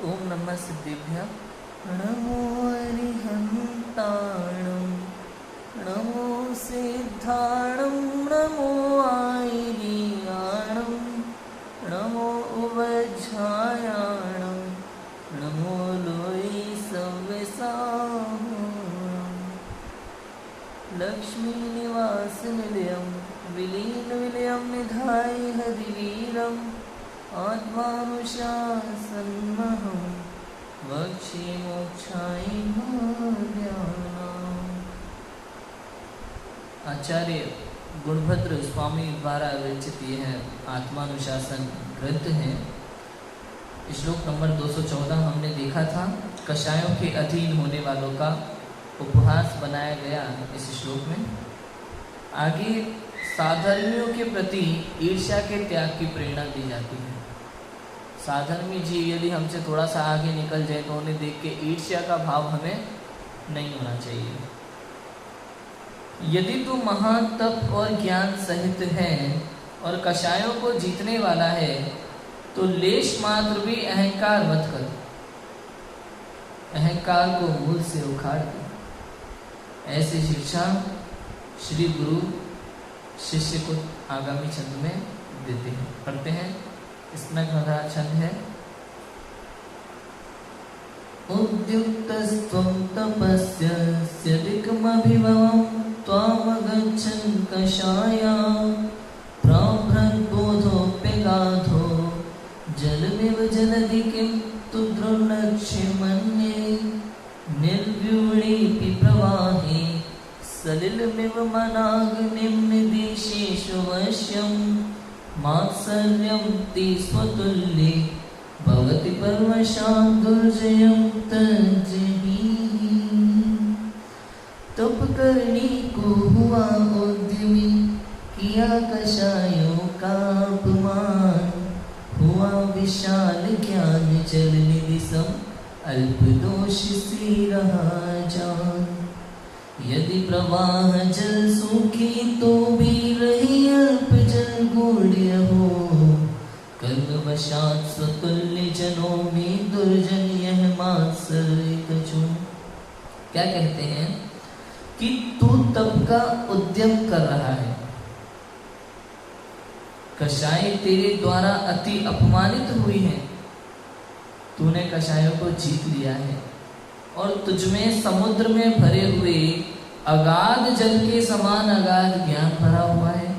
ओम नमः सिद्धेभ्यः। नमो अरिहन्ताणं, नमो सिद्धाणं, नमो आयर्याणं, नमो उवज्झायाणं, नमो लोई सव्यसाहूणं। लक्ष्मीनिवासनिलयं विलीनविलयं निधाय हरिवीरम् आत्मानुशासनमहं वक्षे मोक्षाय भाव्यानाम्। आचार्य गुणभद्र स्वामी द्वारा विरचित यह आत्मानुशासन ग्रंथ है। श्लोक नंबर 214 हमने देखा था। कषायों के अधीन होने वालों का उपहास बनाया गया इस श्लोक में। आगे साधर्मियों के प्रति ईर्ष्या के त्याग की प्रेरणा दी जाती है। साधर्मी जी यदि हमसे थोड़ा सा आगे निकल जाए तो उन्हें देख के ईर्ष्या का भाव हमें नहीं होना चाहिए। यदि तू महान तप और ज्ञान सहित है और कषायों को जीतने वाला है तो लेश मात्र भी अहंकार मत कर, अहंकार को मूल से उखाड़ दे। ऐसी शिक्षा श्री गुरु शिष्य को आगामी छंद में देते हैं। पढ़ते हैं। इसमें अगला छंद है। उद्युक्तस्त्वं तपस्यधिकमभिभवं त्वामगच्छन् कषाया प्राभ्रद्बोधोऽप्यगाधो जलमिव जलधि किं तु द्रोणक्षेमन्ये निर्व्यूढेऽपि प्रवाहे सलिलमिव मनाग्निं निदेशेषु वश्यं मात्सर्यं ते स्वतुल्ये भवति परमशां दुर्जयं तज्जहि। तप करने को हुआ उद्यमी, किया कषायों का अपमान, हुआ विशाल ज्ञान जल निधि सम अल्प दोष से रहा जान। यदि प्रवाह जल सूखी तो भी रही अल्प जल गूढ़ हो, कर्मवशात स्वतुल्य जनों में दुर्जन यह मात्सर्य कछु। क्या कहते हैं कि तू तप का उद्यम कर रहा है, कषाय तेरे द्वारा अति अपमानित हुई हैं, तूने कषायों को जीत लिया है और तुझमें समुद्र में भरे हुए अगाध जल के समान अगाध ज्ञान भरा हुआ है।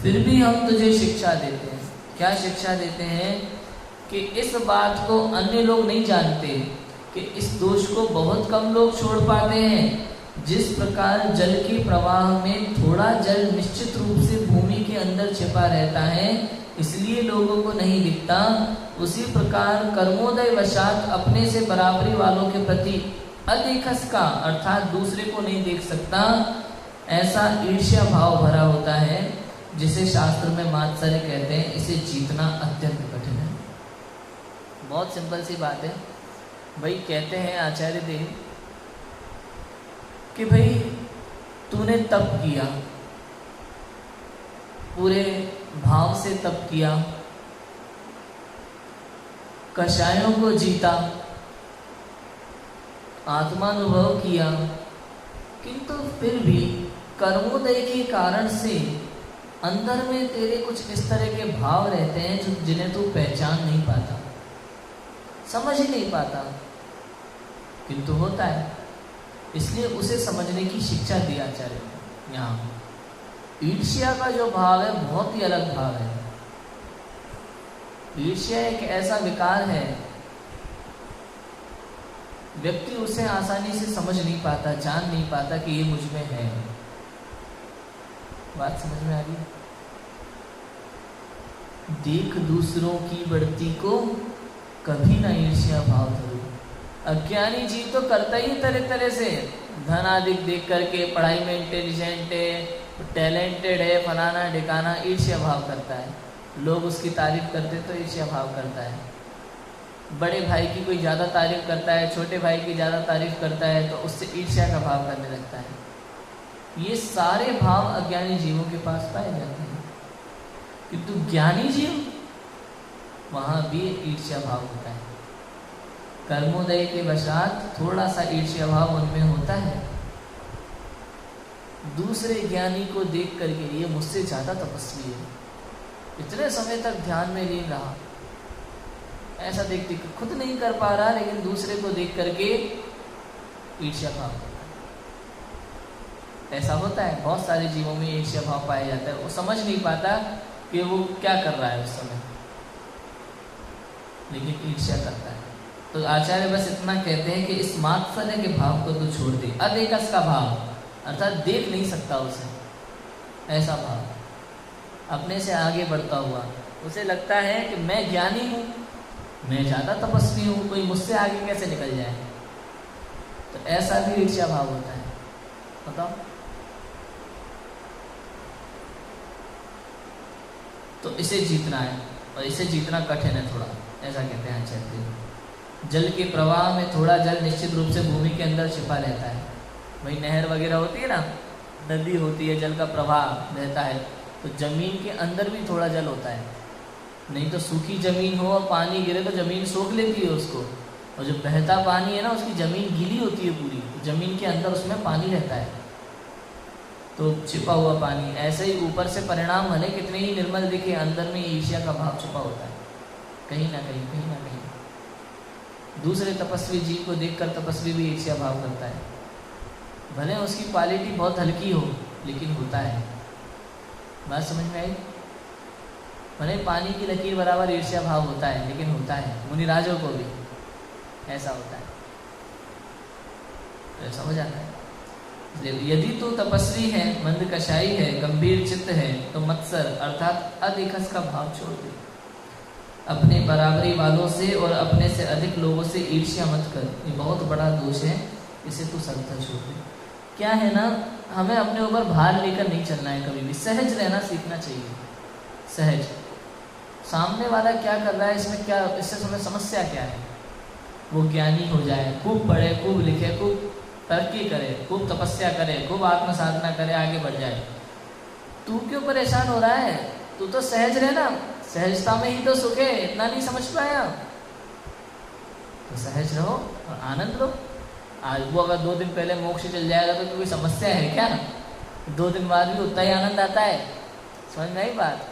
फिर भी हम तुझे शिक्षा देते हैं। क्या शिक्षा देते हैं कि इस बात को अन्य लोग नहीं जानते कि इस दोष को बहुत कम लोग छोड़ पाते हैं। जिस प्रकार जल के प्रवाह में थोड़ा जल निश्चित रूप से भूमि के अंदर छिपा रहता है, इसलिए लोगों को नहीं दिखता, उसी प्रकार कर्मोदय वशात अपने से बराबरी वालों के प्रति अदेखस का अर्थात दूसरे को नहीं देख सकता, ऐसा ईर्ष्या भाव भरा होता है जिसे शास्त्र में मात्सर्य कहते हैं। इसे जीतना अत्यंत कठिन है। बहुत सिंपल सी बात है भाई। कहते हैं आचार्य देव कि भाई तूने तप किया, पूरे भाव से तप किया, कषायों को जीता, आत्मानुभव किया, किंतु फिर भी कर्मोदय के कारण से अंदर में तेरे कुछ इस तरह के भाव रहते हैं जो जिन्हें तू पहचान नहीं पाता, समझ ही नहीं पाता, किंतु होता है। इसलिए उसे समझने की शिक्षा दी आचार्य ने। यहाँ ईर्ष्या का जो भाव है बहुत ही अलग भाव है। ईर्ष्या एक ऐसा विकार है, व्यक्ति उसे आसानी से समझ नहीं पाता, जान नहीं पाता कि ये मुझ में है। बात समझ में आ रही? देख दूसरों की बढ़ती को कभी ना ईर्ष्या भाव धरो। अज्ञानी जीव तो करता ही तरह तरह से, धन आदि देख करके, पढ़ाई में इंटेलिजेंट है, टैलेंटेड है, फलाना ढिकाना, ईर्ष्या भाव करता है। लोग उसकी तारीफ करते तो ईर्ष्या भाव करता है। बड़े भाई की कोई ज़्यादा तारीफ करता है, छोटे भाई की ज़्यादा तारीफ करता है तो उससे ईर्ष्या का भाव करने लगता है। ये सारे भाव अज्ञानी जीवों के पास पाए जाते हैं। किंतु ज्ञानी जीव, वहाँ भी ईर्ष्या भाव होता है। कर्मोदय के पश्चात थोड़ा सा ईर्ष्या भाव उनमें होता है। दूसरे ज्ञानी को देख करके ये मुझसे ज्यादा तपस्वी है, इतने समय तक ध्यान में लीन रहा, ऐसा देख देख खुद नहीं कर पा रहा, लेकिन दूसरे को देख करके ईर्ष्या भाव होता है। ऐसा होता है, बहुत सारे जीवों में ईर्ष्या भाव पाया जाता है। वो समझ नहीं पाता कि वो क्या कर रहा है उस समय, लेकिन ईर्ष्या करता है। तो आचार्य बस इतना कहते हैं कि इस मात्सर्य के भाव को तो छोड़ दे। अदेकस का भाव अर्थात देख नहीं सकता उसे, ऐसा भाव अपने से आगे बढ़ता हुआ, उसे लगता है कि मैं ज्ञानी हूँ, मैं ज़्यादा तपस्वी हूँ, कोई मुझसे आगे कैसे निकल जाए। तो ऐसा भी ईर्ष्या भाव होता है। बताओ, तो इसे जीतना है, और इसे जीतना कठिन है थोड़ा, ऐसा कहते हैं आचार्य। जल के प्रवाह में थोड़ा जल निश्चित रूप से भूमि के अंदर छिपा रहता है। वही नहर वगैरह होती है ना, नदी होती है, जल का प्रवाह रहता है, तो जमीन के अंदर भी थोड़ा जल होता है। नहीं तो सूखी जमीन हो और पानी गिरे तो जमीन सोख लेती है उसको, और जो बहता पानी है ना, उसकी जमीन गीली होती है पूरी, जमीन के अंदर उसमें पानी रहता है, तो छिपा हुआ पानी। ऐसे ही ऊपर से परिणाम भले कितने ही निर्मल दिखे, अंदर में ईर्ष्या का भाव छुपा होता है, कहीं ना कहीं, कहीं ना कहीं। दूसरे तपस्वी जीव को देखकर तपस्वी भी ईर्ष्या भाव करता है, भले उसकी क्वालिटी बहुत हल्की हो, लेकिन होता है। बात समझ में आई? भले पानी की लकीर बराबर ईर्ष्या भाव होता है, लेकिन होता है। मुनिराजों को भी ऐसा होता है, तो ऐसा हो जाता है। यदि तो तपस्वी है, मंद कषाई है, गंभीर चित्त है, तो मत्सर अर्थात अधिकस का भाव छोड़ दे। अपने बराबरी वालों से और अपने से अधिक लोगों से ईर्ष्या मत कर, ये बहुत बड़ा दोष है, इसे तू सर्वथा छोड़ दे। क्या है ना, हमें अपने ऊपर भार लेकर नहीं चलना है, कभी भी सहज रहना सीखना चाहिए। सहज, सामने वाला क्या कर रहा है, इसमें क्या, इससे हमें समस्या क्या है, वो ज्ञानी हो जाए, खूब पढ़े, खूब लिखे, खूब तरक्की करे, खूब तपस्या करे, खूब आत्म साधना करे, आगे बढ़ जाए, तू क्यों परेशान हो रहा है? तू तो सहज रहना, सहजता में ही तो सुख है। इतना नहीं समझ पाया तो सहज रहो और आनंद लो। आज वो अगर 2 दिन पहले मोक्ष चल जाएगा तो कोई समस्या है क्या? 2 दिन बाद भी उतना ही आनंद आता है। समझ में आई बात?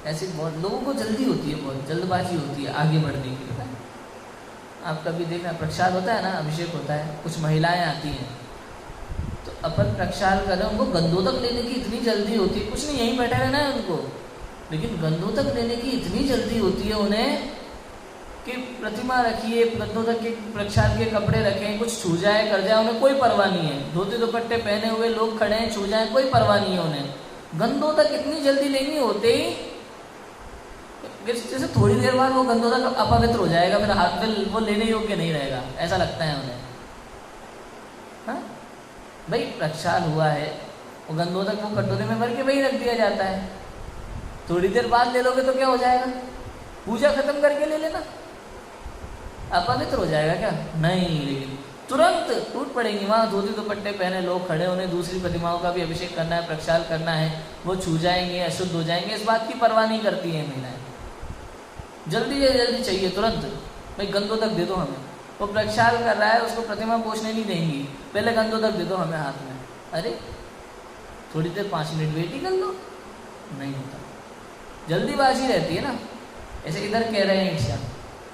ऐसी बहुत लोगों को जल्दी होती है, बहुत जल्दबाजी होती है आगे बढ़ने की। आप कभी देखना, प्रक्षाल होता है ना, अभिषेक होता है, कुछ महिलाएं आती हैं, तो अपन प्रक्षाल करें, उनको गंधोदक लेने की इतनी जल्दी होती है, कुछ नहीं यहीं बैठे रहना है उनको, लेकिन गंधोदक लेने की इतनी जल्दी होती है उन्हें कि प्रतिमा रखिए, गंधोदक के प्रक्षाल के कपड़े रखें, कुछ छू जाए कर जाए, उन्हें कोई परवाह नहीं है। धोती दुपट्टे पहने हुए लोग खड़े हैं, छू जाए कोई परवाह नहीं है उन्हें। गंधोदक इतनी जल्दी लेनी होते ही जैसे थोड़ी देर बाद वो गंधोदक अपवित्र हो जाएगा, फिर हाथ में वो लेने योग्य नहीं रहेगा, ऐसा लगता है उन्हें। हाँ भाई, प्रक्षाल हुआ है, वो गंधोदक वो कटोरे में भर के वही रख दिया जाता है, थोड़ी देर बाद ले लोगे तो क्या हो जाएगा? पूजा खत्म करके ले लेना, अपवित्र हो जाएगा क्या? नहीं, लेकिन तुरंत टूट पड़ेंगी। वहाँ धोती दुपट्टे पहने लोग खड़े, उन्हें दूसरी प्रतिमाओं का भी अभिषेक करना है, प्रक्षाल करना है, वो छू जाएंगे, अशुद्ध हो जाएंगे, इस बात की परवाह नहीं करती है महिलाएं। जल्दी जल्दी चाहिए, तुरंत भाई गंधोदक दे दो हमें। वो प्रक्षाल कर रहा है, उसको प्रतिमा पोषने नहीं देंगी, पहले गंधोदक दे दो हमें हाथ में। अरे थोड़ी देर 5 मिनट वेट ही कर लो, नहीं होता, जल्दीबाजी रहती है ना। ऐसे इधर कह रहे हैं ईर्ष्या,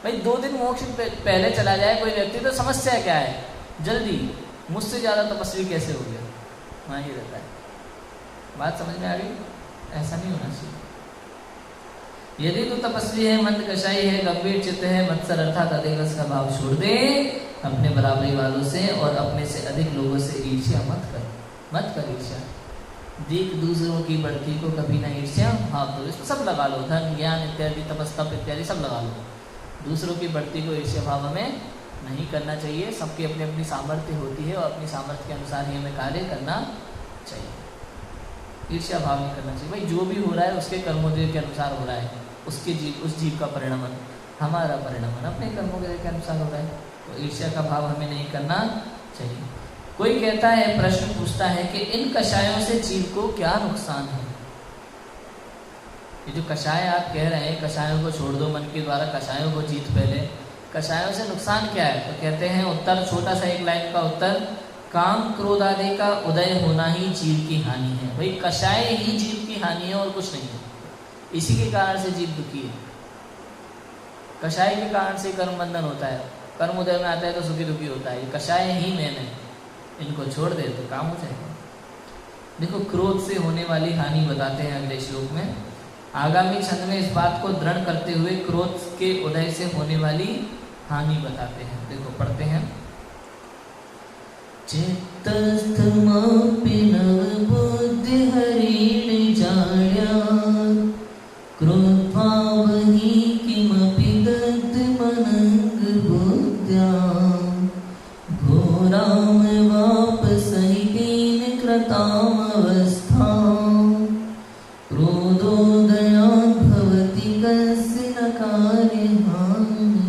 भाई 2 दिन मोक्ष पहले चला जाए कोई व्यक्ति तो समस्या क्या है? जल्दी, मुझसे ज़्यादा तपस्वी कैसे हो गया? वहाँ ही रहता है। बात समझ में आ गई? ऐसा नहीं होना चाहिए। यदि तो तपस्वी है, मंद कषाई है, गंभीर चित्त है, मत्सर अर्थात अधिकस का भाव छोड़ दे। अपने बराबरी वालों से और अपने से अधिक लोगों से ईर्ष्या मत कर ईर्ष्या। देख दूसरों की बढ़ती को कभी ना ईर्ष्या भाव दो। इसमें सब लगा लो, धन ज्ञान इत्यादि, तपस्तप इत्यादि सब लगा लो। दूसरों की बढ़ती को ईर्ष्या भाव हमें नहीं करना चाहिए। सबकी अपनी अपनी सामर्थ्य होती है और अपनी सामर्थ्य के अनुसार ही हमें कार्य करना चाहिए। ईर्ष्या भाव नहीं करना चाहिए। भाई जो भी हो रहा है उसके कर्मोदय के अनुसार हो रहा है, उसके जीव, उस जीव का परिणमन, हमारा परिणमन अपने कर्मोदय के अनुसार हो रहा है, तो ईर्ष्या का भाव हमें नहीं करना चाहिए। कोई कहता है, प्रश्न पूछता है कि इन कषायों से जीव को क्या नुकसान है? ये जो कषाय आप कह रहे हैं, कषायों को छोड़ दो, मन के द्वारा कषायों को जीत पहले, कषायों से नुकसान क्या है? तो कहते हैं उत्तर, छोटा सा एक लाइन का उत्तर, काम क्रोध आदि का उदय होना ही जीव की हानि है। भाई कषाय ही जीव की हानि है और कुछ नहीं है। इसी के कारण से जीव दुखी है। कषाय के कारण से कर्म बंधन होता है, कर्म उदय में आता है तो सुखी दुखी होता है। ये कषाय ही मेन है, इनको छोड़ दे तो काम हो जाएगा। देखो क्रोध से होने वाली हानि बताते हैं अगले श्लोक में। आगामी छंद में इस बात को दृढ़ करते हुए क्रोध के उदय से होने वाली हानि बताते हैं। देखो पढ़ते हैं। चित्तस्थमापि नवबुद्धि हरिण जाड्यात् क्रोधभावहि किमपि दग्धमनङ्ग बुद्ध्याम् घोरामवापसहितेन कृतामवस्थाम् क्रोधोदयात् भवति कस्य न कार्यहानि।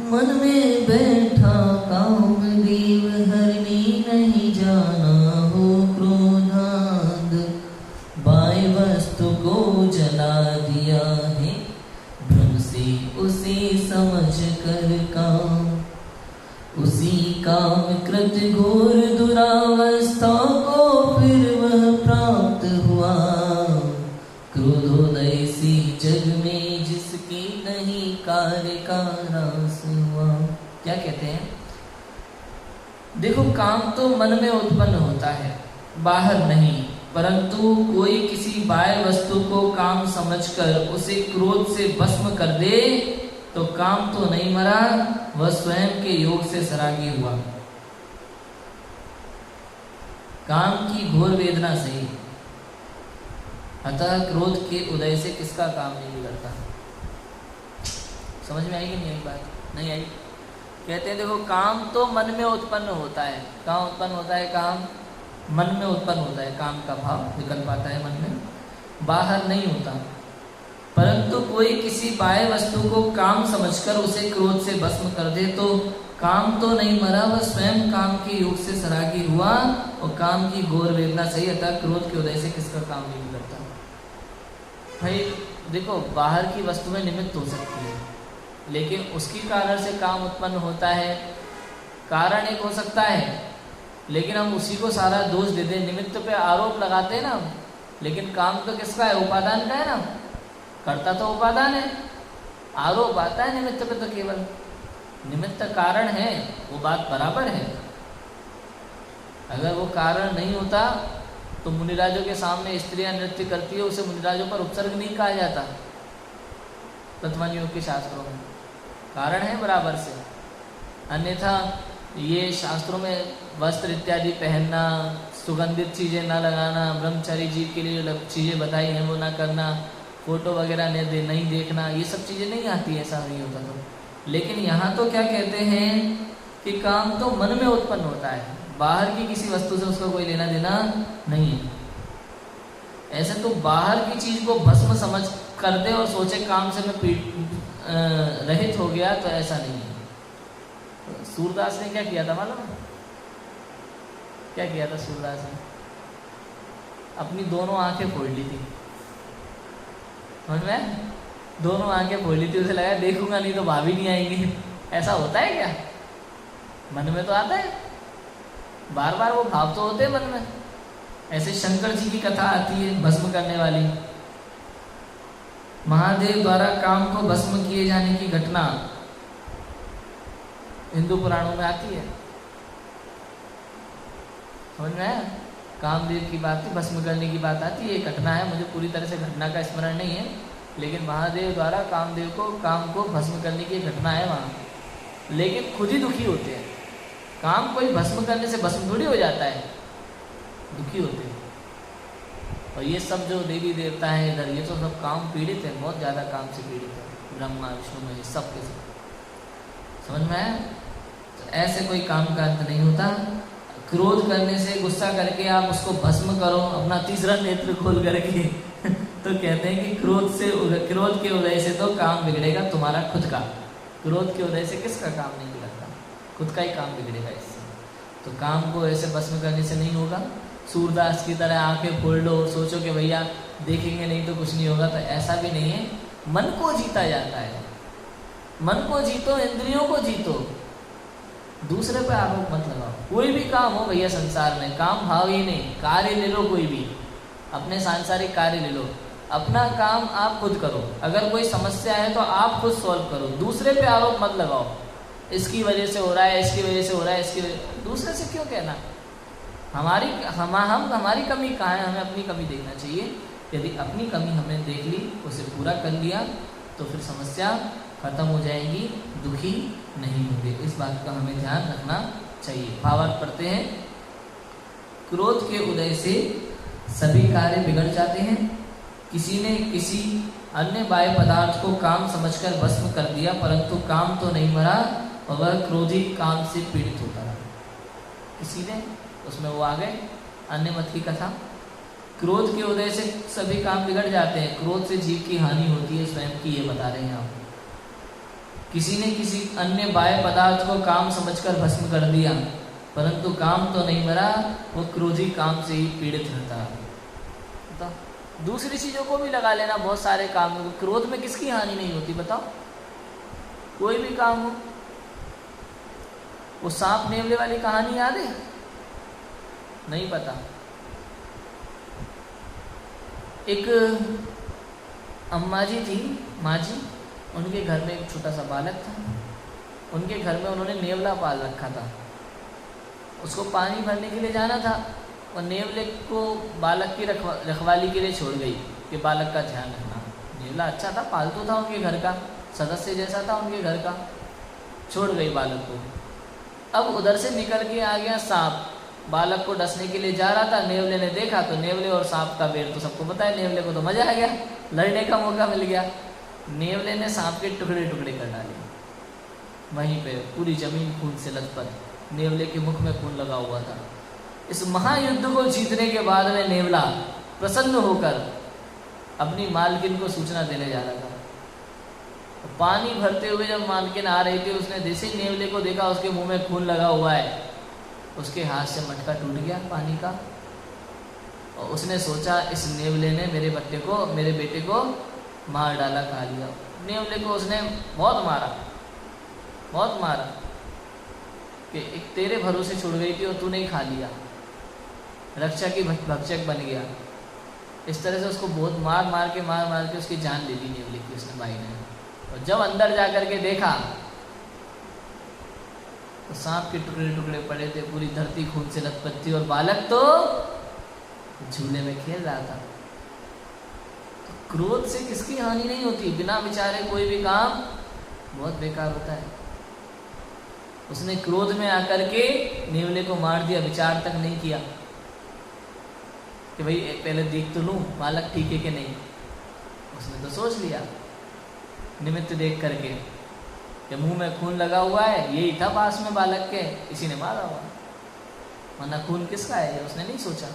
मन में बैठा कामदेव हरने नहीं जाना हो क्रोधाद, बाह्य वस्तु को जला दिया है भ्रम से उसे समझ कर काम, उसी काम कृत घोर दुरावस्था को फिर वह प्राप्त हुआ। क्रोधोदय से जग में जिसके नहीं कार्य का रास हुआ। क्या कहते हैं? देखो काम तो मन में उत्पन्न होता है, बाहर नहीं, परंतु कोई किसी बाह्य वस्तु को काम समझकर उसे क्रोध से भस्म कर दे तो काम तो नहीं मरा, वह स्वयं के योग से सरागी हुआ। काम की घोर वेदना से, अतः क्रोध के उदय से किसका काम नहीं बिगड़ता। समझ में आई कि नहीं आई बात? नहीं आई? कहते हैं देखो काम तो मन में उत्पन्न होता है। कहाँ उत्पन्न होता है काम? मन में उत्पन्न होता है। काम का भाव निकल पाता है मन में, बाहर नहीं होता। परंतु कोई किसी बाह्य वस्तु को काम समझकर उसे क्रोध से भस्म कर दे तो काम तो नहीं मरा, वह स्वयं काम के योग से सरागी हुआ और काम की घोर वेदना सही। अतः क्रोध के उदय से किसका काम नहीं बिगड़ता। भाई देखो बाहर की वस्तु में निमित्त हो सकती है, लेकिन उसके कारण से काम उत्पन्न होता है। कारण एक हो सकता है, लेकिन हम उसी को सारा दोष दे दें, निमित्त पे आरोप लगाते हैं ना। लेकिन काम तो किसका है? उपादान का है ना। कर्ता तो उपादान है, आरोप आता है निमित्त पे तो केवल। निमित्त कारण है, वो बात बराबर है। अगर वो कारण नहीं होता तो मुनिराजों के सामने स्त्रियां नृत्य करती है, उसे मुनिराजों पर उपसर्ग नहीं कहा जाता तत्वन योग के शास्त्रों में। कारण है बराबर से। अन्यथा ये शास्त्रों में वस्त्र इत्यादि पहनना, सुगंधित चीज़ें न लगाना, ब्रह्मचारी जीव के लिए जो चीज़ें बताई हैं वो ना करना, फोटो वगैरह नहीं देखना, ये सब चीज़ें नहीं आती, ऐसा नहीं होता तो। लेकिन यहाँ तो क्या कहते हैं कि काम तो मन में उत्पन्न होता है, बाहर की किसी वस्तु से उसका कोई लेना देना नहीं है। ऐसे तो बाहर की चीज़ को भस्म समझ कर दे और सोचे काम से मैं रहित हो गया, तो ऐसा नहीं है। सूरदास ने क्या किया था मालूम है? क्या किया था सूरदास ने? अपनी दोनों आंखें फोड़ ली थी। समझ में? दोनों आंखें फोड़ ली थी। उसे लगा देखूंगा नहीं तो भाभी नहीं आएंगे। ऐसा होता है क्या? मन में तो आता है, बार बार वो भाव तो होते हैं मन में। ऐसे शंकर जी की कथा आती है भस्म करने वाली। महादेव द्वारा काम को भस्म किए जाने की घटना हिंदू पुराणों में आती है। समझ में आया? कामदेव की बात, भस्म करने की बात आती है। ये घटना है, मुझे पूरी तरह से घटना का स्मरण नहीं है, लेकिन महादेव द्वारा कामदेव को काम को भस्म करने की घटना है वहाँ। लेकिन खुद ही दुखी होते हैं। काम कोई भस्म करने से भस्म थोड़ी हो जाता है, दुखी होते हैं। और ये सब जो देवी देवता हैं इधर, ये तो सब काम पीड़ित है, बहुत ज़्यादा काम से पीड़ित है। ब्रह्मा विष्णु में सब के सब। समझ में आया? तो ऐसे कोई काम का अंत नहीं होता। क्रोध करने से, गुस्सा करके आप उसको भस्म करो अपना तीसरा नेत्र खोल करके तो कहते हैं कि क्रोध के उदय से तो काम बिगड़ेगा तुम्हारा खुद का। क्रोध के उदय से किसका काम नहीं बिगड़ता? खुद का ही काम बिगड़ेगा इससे। तो काम को ऐसे भस्म करने से नहीं होगा। सूरदास की तरह आंखें फोड़ लो और सोचो कि भैया देखेंगे नहीं तो कुछ नहीं होगा, तो ऐसा भी नहीं है। मन को जीता जाता है। मन को जीतो, इंद्रियों को जीतो, दूसरे पे आरोप मत लगाओ। कोई भी काम हो भैया संसार में, काम भाव ही नहीं, कार्य ले लो, कोई भी अपने सांसारिक कार्य ले लो, अपना काम आप खुद करो। अगर कोई समस्या है तो आप खुद सॉल्व करो, दूसरे पे आरोप मत लगाओ, इसकी वजह से हो रहा है, इसकी वजह से हो रहा है, इसकी वजह। दूसरे से क्यों कहना? हमारी कमी कहाँ है, हमें अपनी कमी देखना चाहिए। यदि अपनी कमी हमने देख ली, उसे पूरा कर लिया, तो फिर समस्या खत्म हो जाएगी, दुखी नहीं होंगे। इस बात का हमें ध्यान रखना चाहिए। भावार्थ पढ़ते हैं। क्रोध के उदय से सभी कार्य बिगड़ जाते हैं। किसी ने किसी अन्य बाह्य पदार्थ को काम समझकर भस्म कर दिया, परंतु काम तो नहीं मरा और वह क्रोधी काम से पीड़ित होता रहा। किसी ने, उसमें वो आ गए अन्य मत की कथा। क्रोध के उदय से सभी काम बिगड़ जाते हैं, क्रोध से जीव की हानि होती है, स्वयं की ये बता रहे हैं आप। किसी ने किसी अन्य बाह्य पदार्थ को काम समझकर भस्म कर दिया, परंतु काम तो नहीं मरा, वो क्रोधी काम से ही पीड़ित रहता है। तो दूसरी चीजों को भी लगा लेना, बहुत सारे काम। क्रोध में किसकी हानि नहीं होती बताओ? कोई भी काम हो। वो सांप नेवले वाली कहानी याद है? नहीं पता। एक अम्मा जी थी, माँ जी, उनके घर में एक छोटा सा बालक था। उनके घर में उन्होंने नेवला पाल रखा था। उसको पानी भरने के लिए जाना था और नेवले को बालक की रखवाली के लिए छोड़ गई कि बालक का ध्यान रखना। नेवला अच्छा था, पालतू था, उनके घर का सदस्य जैसा था उनके घर का। छोड़ गई बालक को। अब उधर से निकल के आ गया सांप, बालक को डसने के लिए जा रहा था। नेवले ने देखा तो नेवले और सांप का बैर तो सबको पता है, नेवले को तो मजा आ गया, लड़ने का मौका मिल गया। नेवले ने सांप के टुकड़े टुकड़े कर डाले। वहीं पे पूरी जमीन खून से लथपथ, नेवले के मुख में खून लगा हुआ था। इस महायुद्ध को जीतने के बाद में नेवला प्रसन्न होकर अपनी मालकिन को सूचना देने जा रहा था। तो पानी भरते हुए जब मालकिन आ रही थी, उसने जैसे ही नेवले को देखा, उसके मुंह में खून लगा हुआ है, उसके हाथ से मटका टूट गया पानी का। और उसने सोचा इस नेवले ने मेरे बेटे को मार डाला, खा लिया। नेवले को उसने बहुत मारा कि एक तेरे भरोसे छोड़ गई थी और तूने ही खा लिया, रक्षा की भक्षक बन गया। इस तरह से उसको बहुत मार के उसकी जान ले ली नेवले की, उसने भाई ने। और जब अंदर जाकर के देखा तो सांप के टुकड़े टुकड़े पड़े थे, पूरी धरती खून से लथपथ थी और बालक तो झूले में खेल रहा था। तो क्रोध से किसकी हानि नहीं होती? बिना विचारे कोई भी काम बहुत बेकार होता है। उसने क्रोध में आकर के नेवले को मार दिया, विचार तक नहीं किया कि भाई पहले देख तो लूं बालक ठीक है कि नहीं। उसने तो सोच लिया निमित्त देख करके कि मुंह में खून लगा हुआ है, यही था पास में बालक के, इसी ने मारा हुआ, वरना खून किसका है ये उसने नहीं सोचा।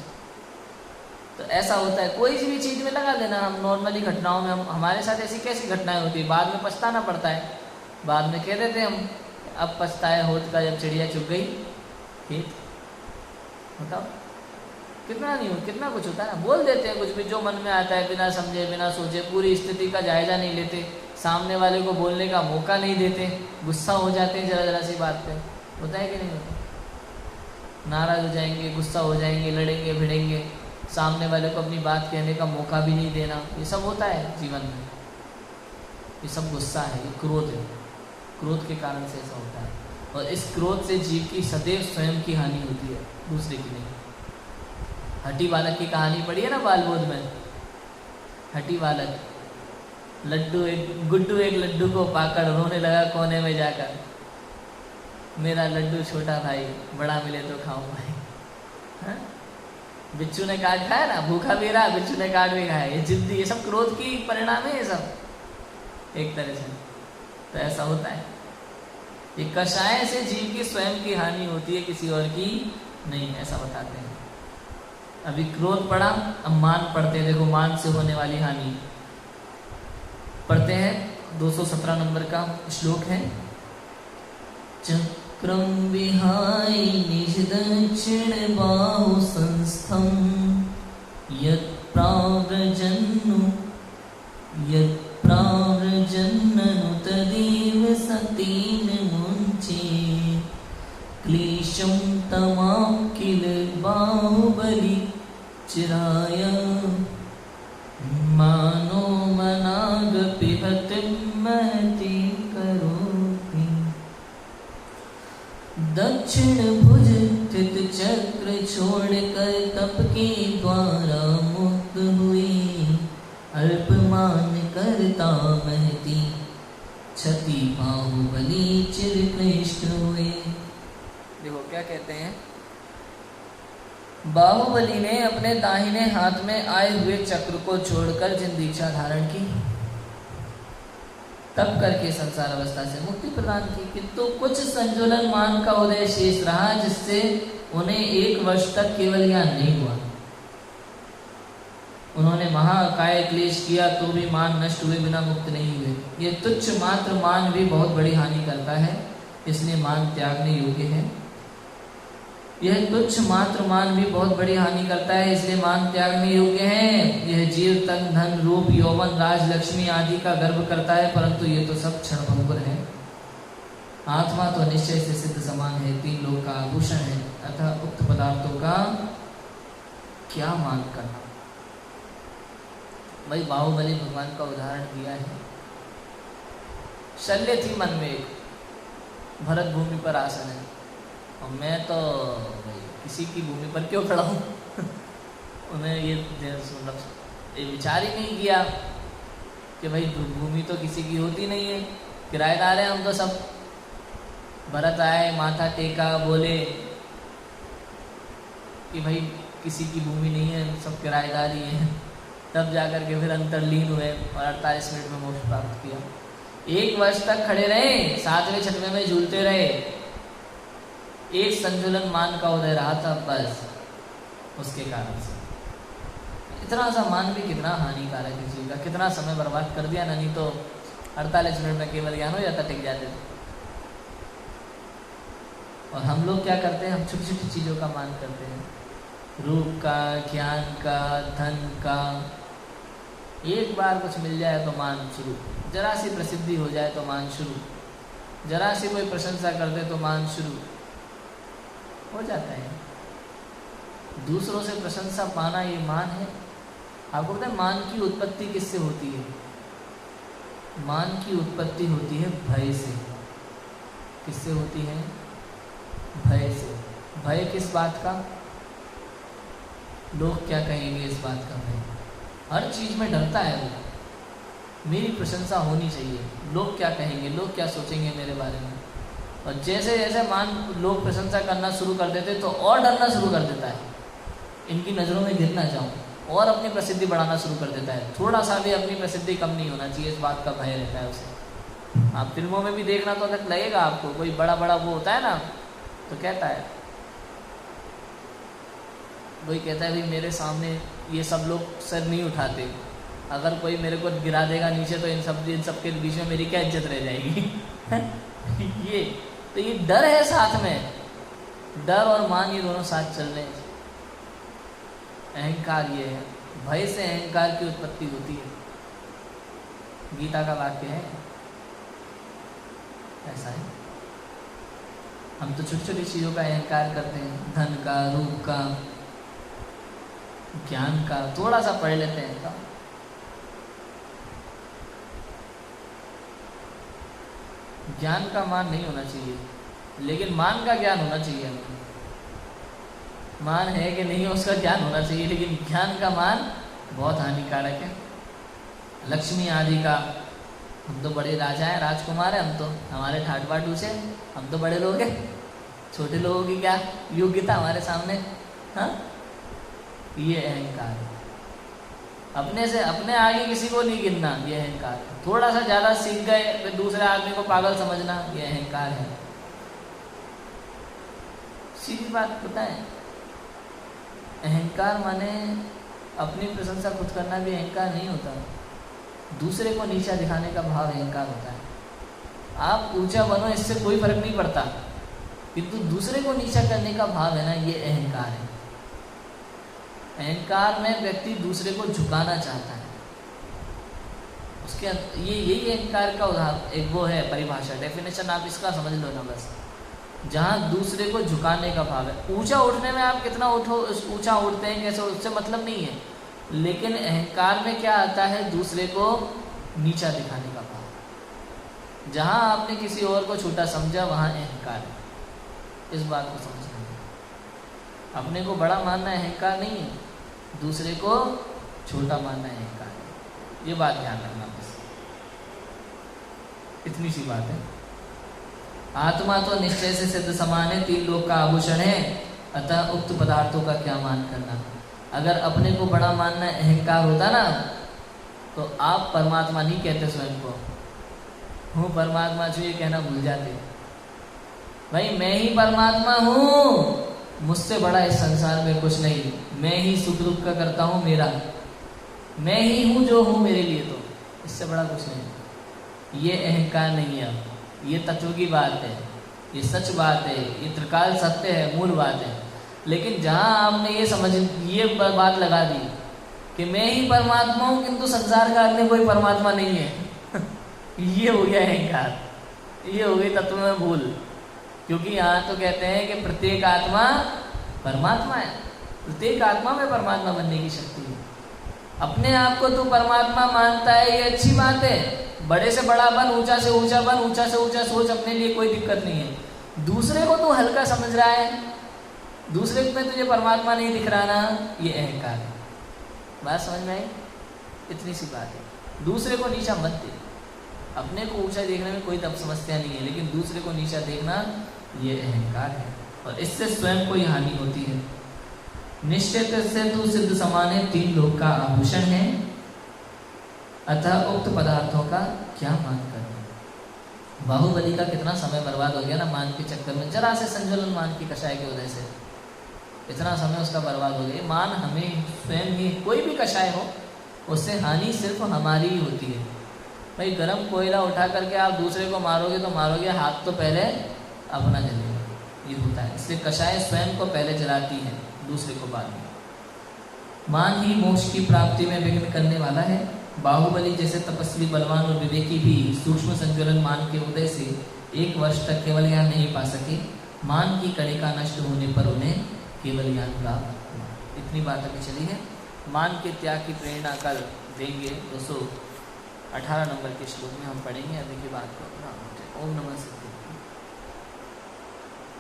तो ऐसा होता है, कोई भी चीज में लगा लेना। हम नॉर्मली घटनाओं में, हमारे साथ ऐसी कैसी घटनाएं होती है, बाद में पछताना पड़ता है। बाद में कह देते हम अब पछताए होत का जब चिड़िया चुग गई खेत। बताओ कितना कुछ होता है ना, बोल देते हैं कुछ भी जो मन में आता है, बिना समझे बिना सोचे, पूरी स्थिति का जायजा नहीं लेते, सामने वाले को बोलने का मौका नहीं देते, गुस्सा हो जाते हैं जरा सी बात पे। होता है कि नहीं होता? नाराज हो जाएंगे, गुस्सा हो जाएंगे, लड़ेंगे भिड़ेंगे, सामने वाले को अपनी बात कहने का मौका भी नहीं देना। ये सब होता है जीवन में, ये सब गुस्सा है, ये क्रोध है। क्रोध के कारण से ऐसा होता है। और इस क्रोध से जीव की सदैव स्वयं की हानि होती है, दूसरे की नहीं। हठी बालक की कहानी पढ़ी है ना बाल बोध में। हठी बालक, गुड्डू एक लड्डू को पाकर रोने लगा कोने में जाकर, मेरा लड्डू छोटा भाई, बड़ा मिले तो खाऊं भाई। हाँ? बिच्छू ने काट खाया ना, भूखा भी रहा, बिच्छू ने काट भी खाया। ये जिद्दी, ये सब क्रोध की परिणाम है ये सब एक तरह से। तो ऐसा होता है, ये कषाय से जीव की स्वयं की हानि होती है, किसी और की नहीं, ऐसा बताते हैं। अभी क्रोध पढ़ा, अब मान पढ़ते हैं। देखो मान से होने वाली हानि पढ़ते हैं। 217 नंबर का श्लोक है। क्रम विहाय निज दक्षिण बाहु संस्थम यत् प्राव्रजन्नु तदेव सतेन मुञ्चे क्लेशं तमां किल बाहुबलि चिराय मानो मनागपिहतिं महति करोति दक्षिण भुज स्थित चक्र छोड़कर तप के द्वारा मुक्त हुए अल्पमान करता महती क्षति बाहुबली चिरकृष्ण हुए। देखो क्या कहते हैं, बाहुबली ने अपने दाहिने हाथ में आए हुए चक्र को छोड़कर जिन दीक्षा धारण की, तब करके संसार अवस्था से मुक्ति प्रदान की, किंतु कुछ संजुलन मान का उदय शेष रहा जिससे उन्हें 1 वर्ष तक केवल ज्ञान नहीं हुआ। उन्होंने महाकाय क्लेश किया तो भी मान नष्ट हुए बिना मुक्त नहीं हुए। ये तुच्छ मात्र मान भी बहुत बड़ी हानि करता है, इसलिए मान त्यागने योग्य है। यह तुच्छ मात्र मान भी बहुत बड़ी हानि करता है, इसलिए मान त्यागने योग्य है। यह जीव तन धन रूप यौवन राज लक्ष्मी आदि का गर्व करता है, परंतु ये तो सब क्षणभंगुर है। आत्मा तो निश्चय से सिद्ध समान है, 3 लोक का आभूषण है, अतः उक्त पदार्थों का क्या मान करना। भाई बाहुबली भगवान का उदाहरण दिया है। शल्य थी मन में, भरत भूमि पर आसन है और मैं तो किसी की भूमि पर क्यों खड़ा हूँ। उन्हें ये विचार ही नहीं किया कि भाई भूमि तो किसी की होती नहीं है, किराएदार हैं हम तो सब। भरत आए, माथा टेका, बोले कि भाई किसी की भूमि नहीं है, सब किराएदार ही है। तब जाकर के फिर अंतर्लीन हुए और 48 मिनट में मोक्ष प्राप्त किया। 1 वर्ष तक खड़े रहे, 7वें 6वें में झूलते रहे। एक संजुलन मान का उदय रहा था बस, उसके कारण से इतना सा मान भी कितना हानिकारक है जीव का, कितना समय बर्बाद कर दिया ना। नहीं तो 48 मिनट में केवल ज्ञान हो जाता, टिक जाते थे। और हम लोग क्या करते हैं, हम छोटी छोटी चीज़ों का मान करते हैं, रूप का, ज्ञान का, धन का। एक बार कुछ मिल जाए तो मान शुरू, जरा सी प्रसिद्धि हो जाए तो मान शुरू, जरा सी कोई प्रशंसा कर दे तो मान शुरू हो जाता है। दूसरों से प्रशंसा पाना ये मान है। आपको पता है मान की उत्पत्ति किससे होती है? मान की उत्पत्ति होती है भय से। किससे होती है? भय से। भय किस बात का? लोग क्या कहेंगे इस बात का भय। हर चीज में डरता है वो, मेरी प्रशंसा होनी चाहिए, लोग क्या कहेंगे, लोग क्या सोचेंगे मेरे बारे में। और जैसे जैसे मान लोग प्रशंसा करना शुरू कर देते तो और डरना शुरू कर देता है, इनकी नज़रों में गिर ना जाऊं, और अपनी प्रसिद्धि बढ़ाना शुरू कर देता है। थोड़ा सा भी अपनी प्रसिद्धि कम नहीं होना चाहिए, इस बात का भय रहता है उसे। आप फिल्मों में भी देखना तो अलग लगेगा आपको, कोई बड़ा बड़ा वो होता है ना, तो कहता है, वही कहता है भाई मेरे सामने ये सब लोग सर नहीं उठाते, अगर कोई मेरे को गिरा देगा नीचे तो इन सब के बीच में मेरी क्या इज्जत रह जाएगी। ये डर है साथ में, डर और मान ये दोनों साथ चल रहे हैं। अहंकार ये है, भय से अहंकार की उत्पत्ति होती है, गीता का वाक्य है, ऐसा है। हम तो छोटी छोटी चीज़ों का अहंकार करते हैं, धन का, रूप का, ज्ञान का, थोड़ा सा पढ़ लेते हैं तो ज्ञान का मान नहीं होना चाहिए, लेकिन मान का ज्ञान होना चाहिए हमें। मान है कि नहीं उसका ज्ञान होना चाहिए, लेकिन ज्ञान का मान बहुत हानिकारक है। लक्ष्मी आदि का, हम तो बड़े राजा हैं, राजकुमार हैं, हम तो हमारे ठाट बाट ऊंचे, हम तो बड़े लोग हैं, छोटे लोगों की क्या योग्यता हमारे सामने। हाँ, ये अहंकार, अपने से अपने आगे किसी को नहीं गिनना, ये अहंकार। थोड़ा सा ज़्यादा सीख गए फिर दूसरे आदमी को पागल समझना, ये अहंकार है। सीधी बात पता है, अहंकार माने अपनी प्रशंसा खुद करना भी अहंकार नहीं होता, दूसरे को नीचा दिखाने का भाव अहंकार होता है। आप ऊंचा बनो, इससे कोई फर्क नहीं पड़ता, किंतु दूसरे को नीचा करने का भाव है ना, ये अहंकार है। अहंकार में व्यक्ति दूसरे को झुकाना चाहता है। उसके ये यही अहंकार का उदाहरण एक वो है परिभाषा, डेफिनेशन आप इसका समझ लो ना बस। जहाँ दूसरे को झुकाने का भाव है। ऊंचा उठने में आप कितना ऊंचा उठते हैं कैसे, उससे मतलब नहीं है, लेकिन अहंकार में क्या आता है, दूसरे को नीचा दिखाने का भाव। जहाँ आपने किसी और को छोटा समझा वहाँ अहंकार है। इस बात को समझना है। अपने को बड़ा मानना अहंकार नहीं है, दूसरे को छोटा मानना अहंकार है। ये बात ध्यान रखना बस, इतनी सी बात है। आत्मा तो निश्चय से सिद्ध समान है, 3 लोक का आभूषण है, अतः उक्त पदार्थों का क्या मान करना। अगर अपने को बड़ा मानना अहंकार होता ना, तो आप परमात्मा नहीं कहते स्वयं को, हूँ परमात्मा, जो ये कहना भूल जाते। भाई मैं ही परमात्मा हूँ, मुझसे बड़ा इस संसार में कुछ नहीं, मैं ही सुख दुख का करता हूँ, मेरा मैं ही हूँ जो हूँ मेरे लिए, तो इससे बड़ा कुछ नहीं। ये अहंकार नहीं है, ये तत्व की बात है, ये सच बात है, ये त्रिकाल सत्य है, मूल बात है। लेकिन जहाँ आपने ये बात लगा दी कि मैं ही परमात्मा हूँ किंतु संसार का अन्य कोई परमात्मा नहीं है ये हो गया अहंकार, ये हो गई तत्व में भूल। क्योंकि यहाँ तो कहते हैं कि प्रत्येक आत्मा परमात्मा है, प्रत्येक आत्मा में परमात्मा बनने की शक्ति है। अपने आप को तू परमात्मा मानता है, ये अच्छी बात है, बड़े से बड़ा बन, ऊंचा से ऊंचा बन, ऊंचा से ऊंचा सोच, अपने लिए कोई दिक्कत नहीं है। दूसरे को तू हल्का समझ रहा है, दूसरे में तुझे परमात्मा नहीं दिख रहा ना, ये अहंकार है। बात समझ में आई? इतनी सी बात है। दूसरे को नीचा मत दे, अपने को ऊंचा देखने में कोई तब समस्या नहीं है, लेकिन दूसरे को नीचा देखना ये अहंकार है, और इससे स्वयं को ही हानि होती है। निश्चित से तू सिद्ध समान है, 3 लोक का आभूषण है, अतः उक्त पदार्थों का क्या मान करना। बाहुबली का कितना समय बर्बाद हो गया ना मान के चक्कर में, जरा से संज्वलन मान की कषाय की वजह से इतना समय उसका बर्बाद हो गया। मान हमें स्वयं ही, कोई भी कषाय हो, उससे हानि सिर्फ हमारी ही होती है। भाई गर्म कोयला उठा करके आप दूसरे को मारोगे तो मारोगे, हाथ तो पहले अपना जलेगा, ये होता है। इसलिए कषाय स्वयं को पहले जलाती है, दूसरे को बाद में। मान ही मोक्ष की प्राप्ति में विघ्न करने वाला है। बाहुबली जैसे तपस्वी, बलवान और विवेकी भी सूक्ष्म संज्वलन मान के उदय से 1 वर्ष तक केवल ज्ञान नहीं पा सके। मान की कणिका नष्ट होने पर उन्हें केवल ज्ञान प्राप्त हुआ। इतनी बात अभी चली है। मान के त्याग की प्रेरणा कल देंगे 218 नंबर के श्लोक में हम पढ़ेंगे। अभी की बात को ओम नमः।